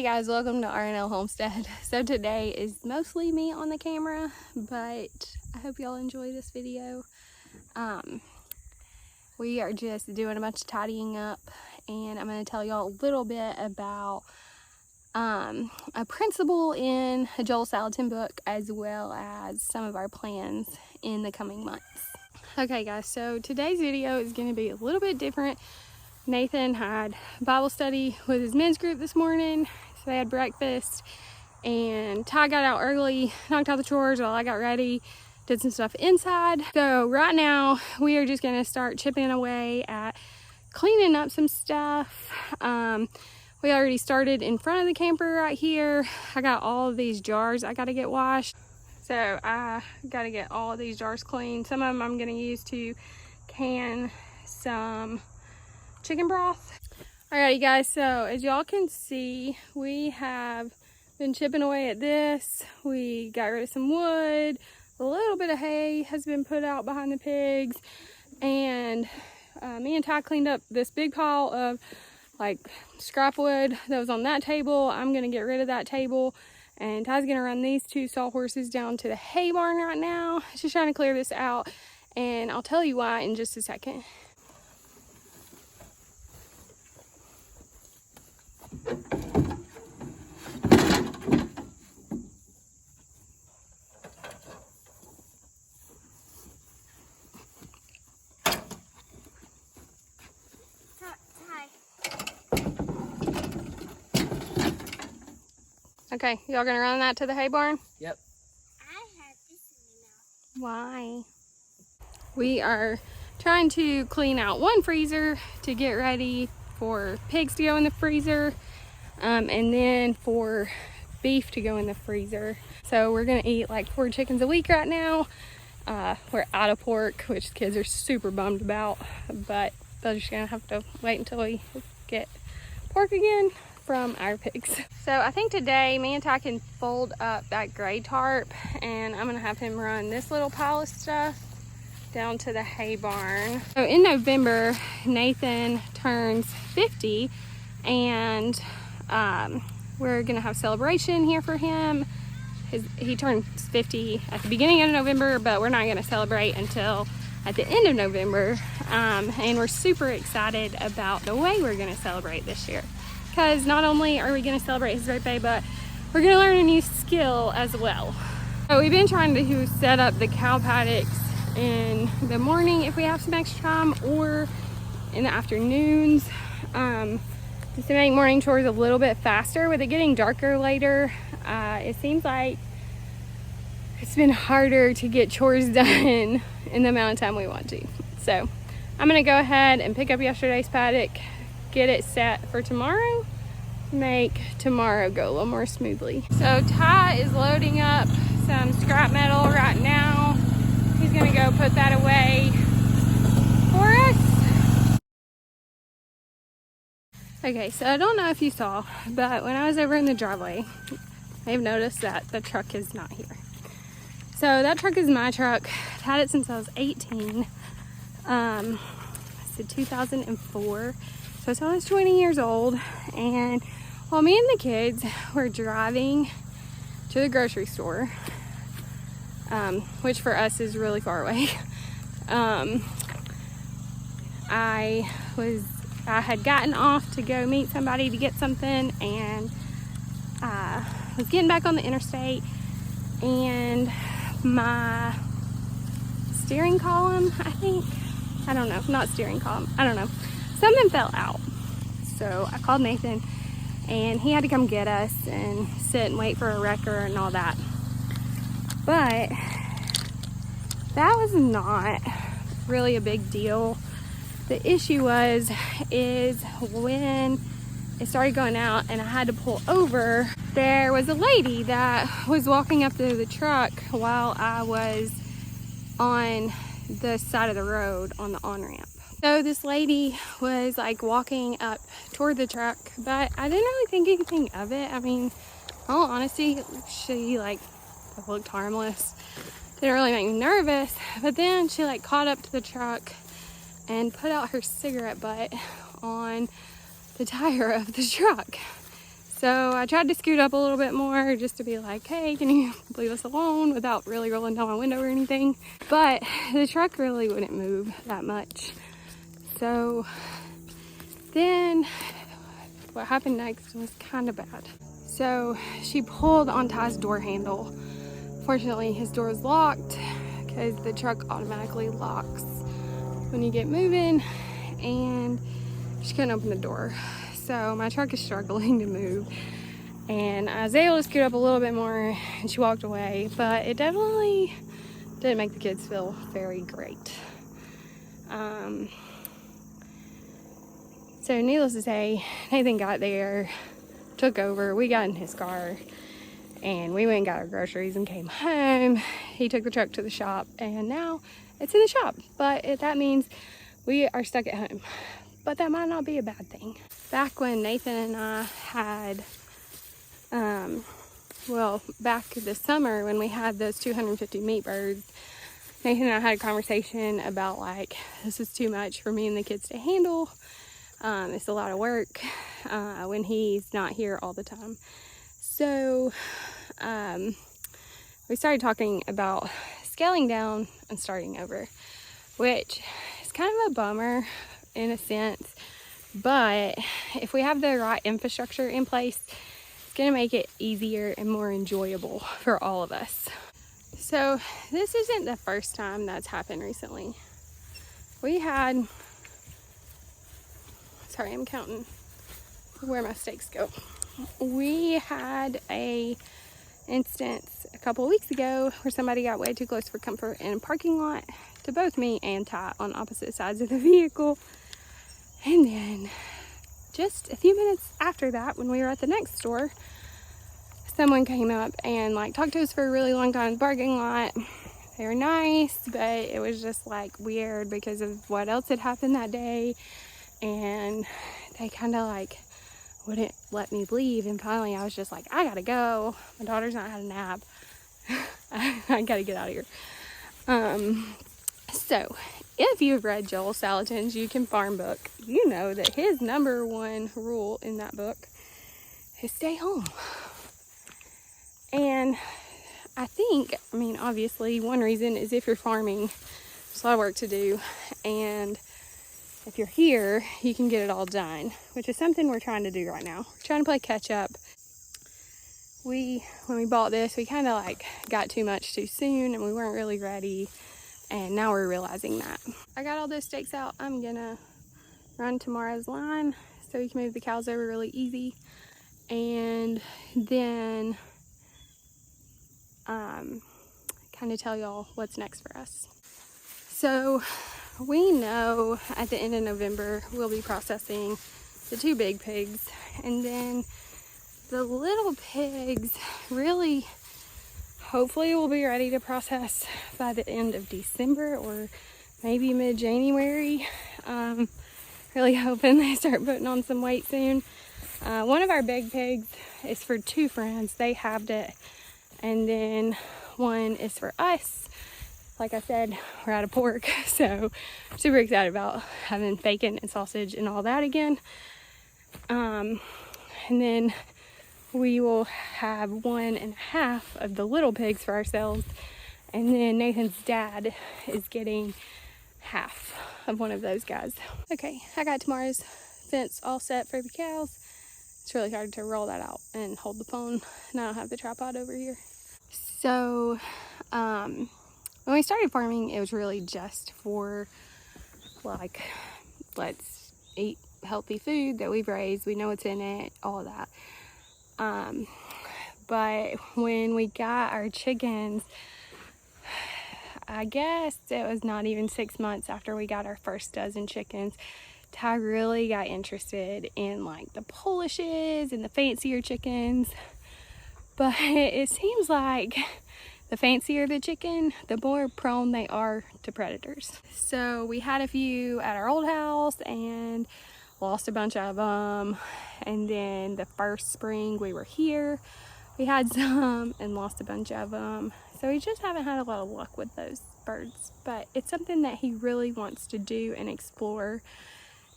Hey guys, welcome to R&L Homestead. So today is mostly me on the camera, but I hope y'all enjoy this video. We are just doing a bunch of tidying up, and I'm going to tell y'all a little bit about a principle in a Joel Salatin book, as well as some of our plans in the coming months. Okay guys, so today's video is going to be a little bit different. Nathan had Bible study with his men's group this morning, so they had breakfast, and Ty got out early, knocked out the chores while I got ready, did some stuff inside. So right now we are just going to start chipping away at cleaning up some stuff. We already started in front of the camper right here. I got all of these jars I got to get washed, so I got to get all of these jars cleaned. Some of them I'm going to use to can some chicken broth. Alrighty guys, so as y'all can see, we have been chipping away at this. We got rid of some wood, a little bit of hay has been put out behind the pigs, and me and Ty cleaned up this big pile of like scrap wood that was on that table. I'm gonna get rid of that table, and Ty's gonna run these two sawhorses down to the hay barn right now. Just trying to clear this out, and I'll tell you why in just a second. Okay, y'all gonna run that to the hay barn? Yep. I have this in my mouth. Why? We are trying to clean out one freezer to get ready for pigs to go in the freezer, and then for beef to go in the freezer. So we're gonna eat like 4 chickens a week right now. We're out of pork, which the kids are super bummed about, but they're just gonna have to wait until we get pork again from our pigs. So I think today me and Ty can fold up that gray tarp, and I'm gonna have him run this little pile of stuff down to the hay barn. So in November, Nathan turns 50, and we're gonna have celebration here for him. He turns 50 at the beginning of November, but we're not gonna celebrate until at the end of November. And we're super excited about the way we're gonna celebrate this year, because not only are we gonna celebrate his birthday, but we're gonna learn a new skill as well. So we've been trying to set up the cow paddocks in the morning if we have some extra time, or in the afternoons, just to make morning chores a little bit faster. With it getting darker later, it seems like it's been harder to get chores done in the amount of time we want to. So I'm gonna go ahead and pick up yesterday's paddock, get it set for tomorrow, make tomorrow go a little more smoothly. So Ty is loading up some scrap metal right now. He's gonna go put that away for us. Okay, so I don't know if you saw, but when I was over in the driveway, I've noticed that the truck is not here. So that truck is my truck. I've had it since I was 18. It's a 2004. So it's almost 20 years old. And while me and the kids were driving to the grocery store, which for us is really far away, I had gotten off to go meet somebody to get something, and was getting back on the interstate, and my steering column, I don't know, not steering column, I don't know, something fell out. So I called Nathan, and he had to come get us and sit and wait for a wrecker and all that. But that was not really a big deal. The issue is when it started going out and I had to pull over, there was a lady that was walking up to the truck while I was on the side of the road on the on-ramp. So this lady was like walking up toward the truck, but I didn't really think anything of it. I mean, in all honesty, she like looked harmless. Didn't really make me nervous. But then she like caught up to the truck and put out her cigarette butt on the tire of the truck. So I tried to scoot up a little bit more just to be like, hey, can you leave us alone, without really rolling down my window or anything. But the truck really wouldn't move that much. So then what happened next was kind of bad. So she pulled on Ty's door handle. Fortunately, his door is locked because the truck automatically locks when you get moving, and she couldn't open the door. So my truck is struggling to move, and I was able to scoot up a little bit more and she walked away, but it definitely didn't make the kids feel very great. So needless to say, Nathan got there, took over, we got in his car, and we went and got our groceries and came home. He took the truck to the shop, and now it's in the shop, but that means we are stuck at home. But that might not be a bad thing. Back when Nathan and I had, back this summer when we had those 250 meat birds, Nathan and I had a conversation about like, this is too much for me and the kids to handle. It's a lot of work when he's not here all the time. So we started talking about scaling down and starting over, which is kind of a bummer in a sense, but if we have the right infrastructure in place, it's going to make it easier and more enjoyable for all of us. So this isn't the first time that's happened recently. We had, sorry, I'm counting where my steaks go. We had a instance a couple of weeks ago where somebody got way too close for comfort in a parking lot to both me and Ty on opposite sides of the vehicle. And then just a few minutes after that, when we were at the next store, someone came up and like talked to us for a really long time in the parking lot. They were nice, but it was just like weird because of what else had happened that day, and they kind of like wouldn't let me leave. And finally I was just like, I gotta go, my daughter's not had a nap. I gotta get out of here. So if you've read Joel Salatin's You Can Farm book, you know that his number one rule in that book is stay home. And I think, obviously one reason is if you're farming, there's a lot of work to do, and if you're here, you can get it all done, which is something we're trying to do right now. We're trying to play catch up. When we bought this, we kind of like got too much too soon, and we weren't really ready, and now we're realizing that. I got all those stakes out. I'm gonna run tomorrow's line so we can move the cows over really easy, and then kind of tell y'all what's next for us. So we know at the end of November we'll be processing the 2 big pigs, and then the little pigs really hopefully will be ready to process by the end of December or maybe mid-January. Really hoping they start putting on some weight soon. One of our big pigs is for 2 friends. They halved it, and then one is for us. Like I said, we're out of pork, so super excited about having bacon and sausage and all that again. And then we will have 1.5 of the little pigs for ourselves, and then Nathan's dad is getting half of one of those guys. Okay, I got tomorrow's fence all set for the cows. It's really hard to roll that out and hold the phone, and I don't have the tripod over here. So when we started farming, it was really just for like, let's eat healthy food that we've raised, we know what's in it, all of that. But when we got our chickens, I guess it was not even 6 months after we got our first dozen chickens, Ty really got interested in like the Polishes and the fancier chickens. But it seems like the fancier the chicken, the more prone they are to predators. So we had a few at our old house and lost a bunch of them. And then the first spring we were here, we had some and lost a bunch of them. So we just haven't had a lot of luck with those birds. But it's something that he really wants to do and explore.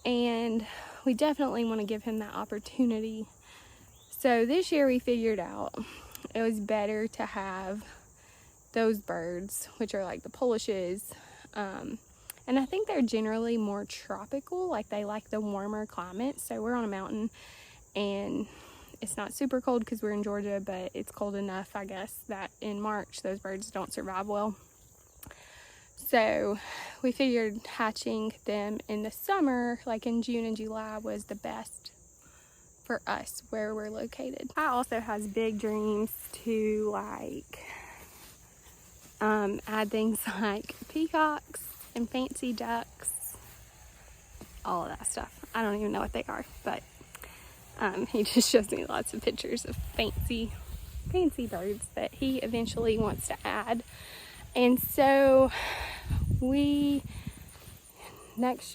And we definitely want to give him that opportunity. So this year we figured out it was better to have those birds, which are like the Polishes, and I think they're generally more tropical, like they like the warmer climate. So we're on a mountain and it's not super cold because we're in Georgia, but it's cold enough, I guess, that in March those birds don't survive well. So we figured hatching them in the summer, like in June and July, was the best for us where we're located. I also has big dreams to like add things like peacocks and fancy ducks, all of that stuff. I don't even know what they are, but he just shows me lots of pictures of fancy birds that he eventually wants to add. And so we next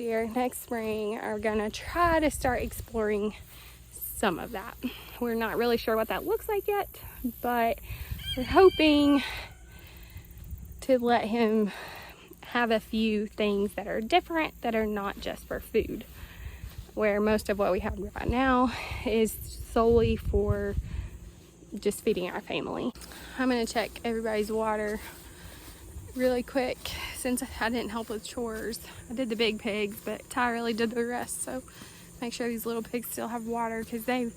spring are gonna try to start exploring some of that. We're not really sure what that looks like yet, but we're hoping to let him have a few things that are different, that are not just for food, where most of what we have right now is solely for just feeding our family. I'm gonna check everybody's water really quick since I didn't help with chores. I did the big pigs, but Ty really did the rest, so make sure these little pigs still have water because they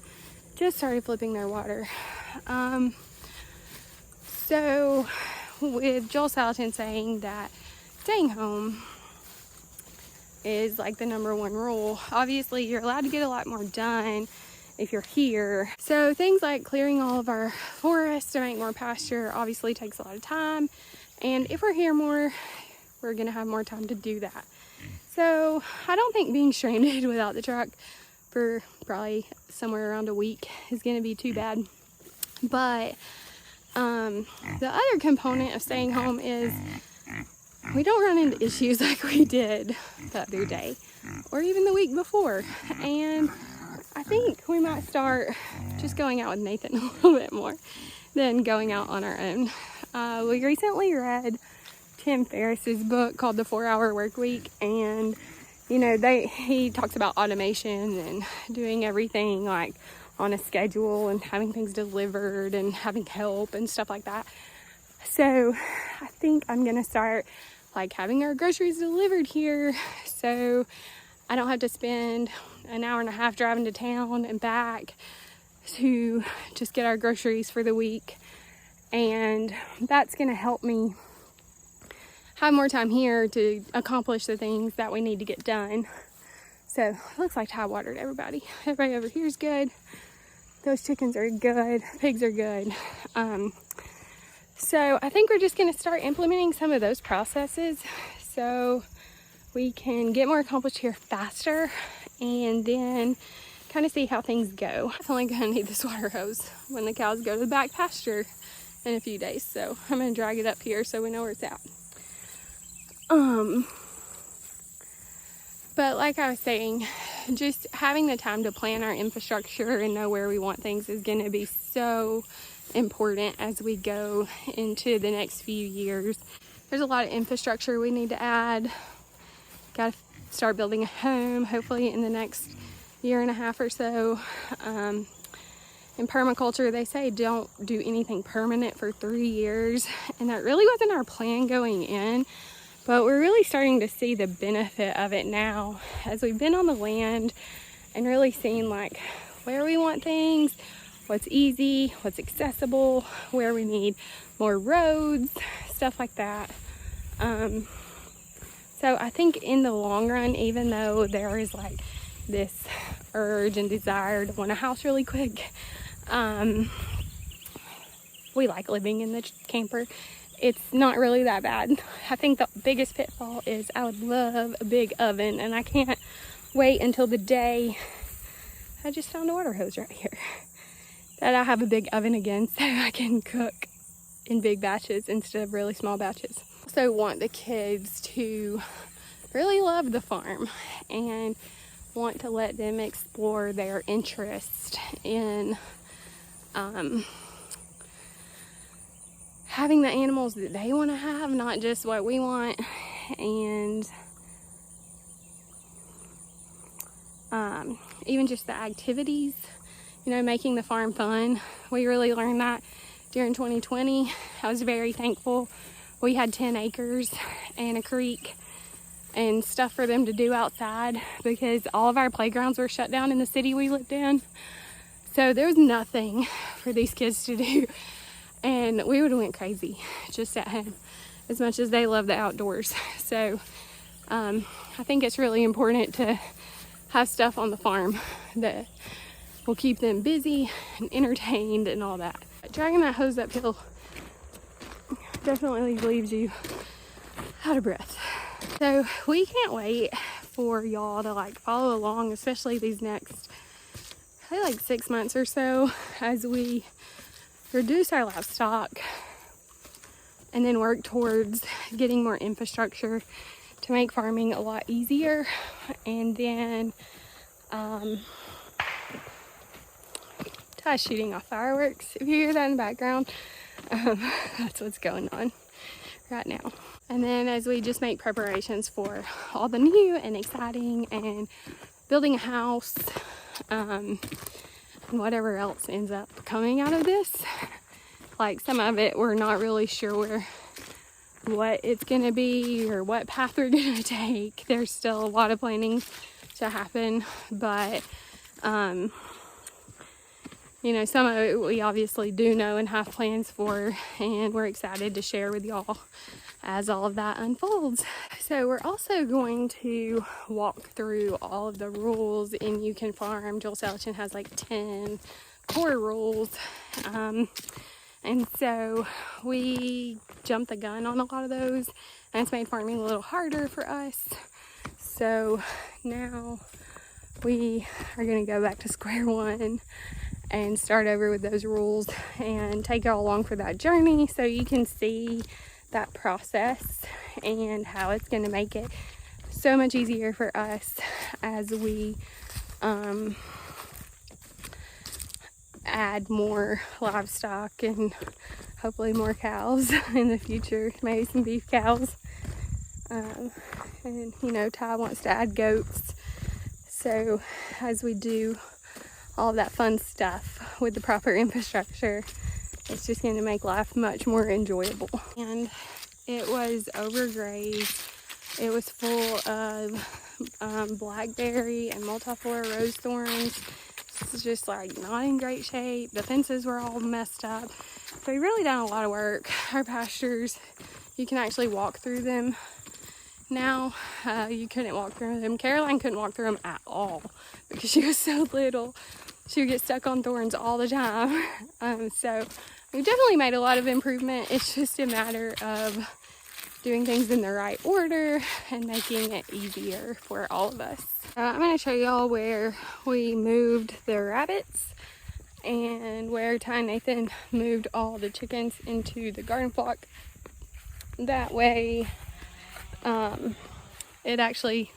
just started flipping their water. So with Joel Salatin saying that staying home is like the #1 rule, obviously you're allowed to get a lot more done if you're here. So things like clearing all of our forests to make more pasture obviously takes a lot of time, and if we're here more, we're gonna have more time to do that. So I don't think being stranded without the truck for probably somewhere around a week is gonna be too bad. But the other component of staying home is we don't run into issues like we did the other day or even the week before. And I think we might start just going out with Nathan a little bit more than going out on our own. We recently read Tim Ferriss's book called The 4-Hour Workweek, and you know, he talks about automation and doing everything like on a schedule and having things delivered and having help and stuff like that. So I think I'm gonna start like having our groceries delivered here, so I don't have to spend an hour and a half driving to town and back to just get our groceries for the week. And that's gonna help me have more time here to accomplish the things that we need to get done. So it looks like Ty watered everybody. Everybody over here is good. Those chickens are good. Pigs are good. So I think we're just going to start implementing some of those processes so we can get more accomplished here faster, and then kind of see how things go. I'm only going to need this water hose when the cows go to the back pasture in a few days. So I'm going to drag it up here so we know where it's at. But like I was saying, just having the time to plan our infrastructure and know where we want things is going to be so important as we go into the next few years. There's a lot of infrastructure we need to add. Got to start building a home, hopefully in the next year and a half or so. In permaculture, they say don't do anything permanent for 3 years, and that really wasn't our plan going in. But we're really starting to see the benefit of it now as we've been on the land and really seen like where we want things, what's easy, what's accessible, where we need more roads, stuff like that. So I think in the long run, even though there is like this urge and desire to want a house really quick, we like living in the camper. It's not really that bad. I think the biggest pitfall is I would love a big oven, and I can't wait until the day I just found a water hose right here that I have a big oven again so I can cook in big batches instead of really small batches. Also want the kids to really love the farm and want to let them explore their interest in having the animals that they want to have, not just what we want. And even just the activities, you know, making the farm fun. We really learned that during 2020. I was very thankful. We had 10 acres and a creek and stuff for them to do outside because all of our playgrounds were shut down in the city we lived in. So there was nothing for these kids to do. And we would have went crazy just at home as much as they love the outdoors. So I think it's really important to have stuff on the farm that will keep them busy and entertained and all that. Dragging that hose uphill definitely leaves you out of breath. So we can't wait for y'all to like follow along, especially these next probably like 6 months or so, as we reduce our livestock and then work towards getting more infrastructure to make farming a lot easier. And then Ty's shooting off fireworks. If you hear that in the background, that's what's going on right now. And then as we just make preparations for all the new and exciting and building a house, and whatever else ends up coming out of this. Like some of it we're not really sure what it's gonna be or what path we're gonna take. There's still a lot of planning to happen, but you know, some of it we obviously do know and have plans for, and we're excited to share with y'all as all of that unfolds. So we're also going to walk through all of the rules in You Can Farm. Joel Salatin has like 10 core rules. And so we jumped the gun on a lot of those, and it's made farming a little harder for us. So now we are going to go back to square one and start over with those rules and take y'all along for that journey so you can see that process and how it's going to make it so much easier for us as we add more livestock and hopefully more cows in the future, maybe some beef cows. And you know, Ty wants to add goats. So as we do all that fun stuff with the proper infrastructure, it's just going to make life much more enjoyable. And it was overgrazed. It was full of blackberry and multiflora rose thorns. It's just like not in great shape. The fences were all messed up. So we really done a lot of work. Our pastures, you can actually walk through them now. You couldn't walk through them. Caroline couldn't walk through them at all because she was so little. She would get stuck on thorns all the time. So we've definitely made a lot of improvement. It's just a matter of doing things in the right order and making it easier for all of us. I'm going to show y'all where we moved the rabbits and where Ty and Nathan moved all the chickens into the garden flock. That way, it actually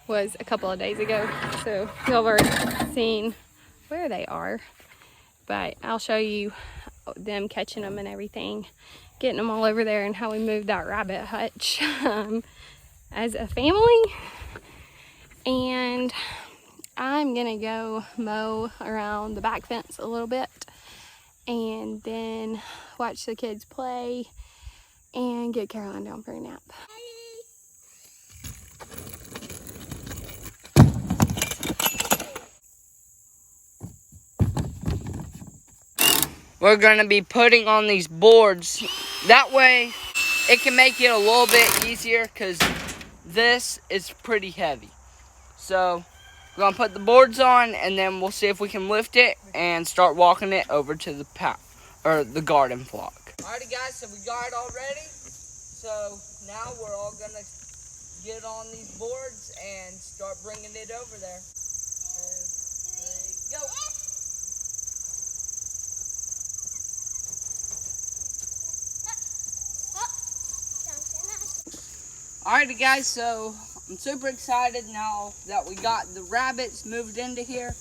was a couple of days ago, so y'all have already seen where they are, but I'll show you them catching them and everything, getting them all over there, and how we moved that rabbit hutch as a family. And I'm gonna go mow around the back fence a little bit and then watch the kids play and get Caroline down for a nap. We're going to be putting on these boards. That way, it can make it a little bit easier because this is pretty heavy. So, we're going to put the boards on and then we'll see if we can lift it and start walking it over to the garden flock. Alrighty guys, so we got it all ready. So, now we're all going to get on these boards and start bringing it over there. 2, 3, go! Alrighty guys, so I'm super excited now that we got the rabbits moved into here.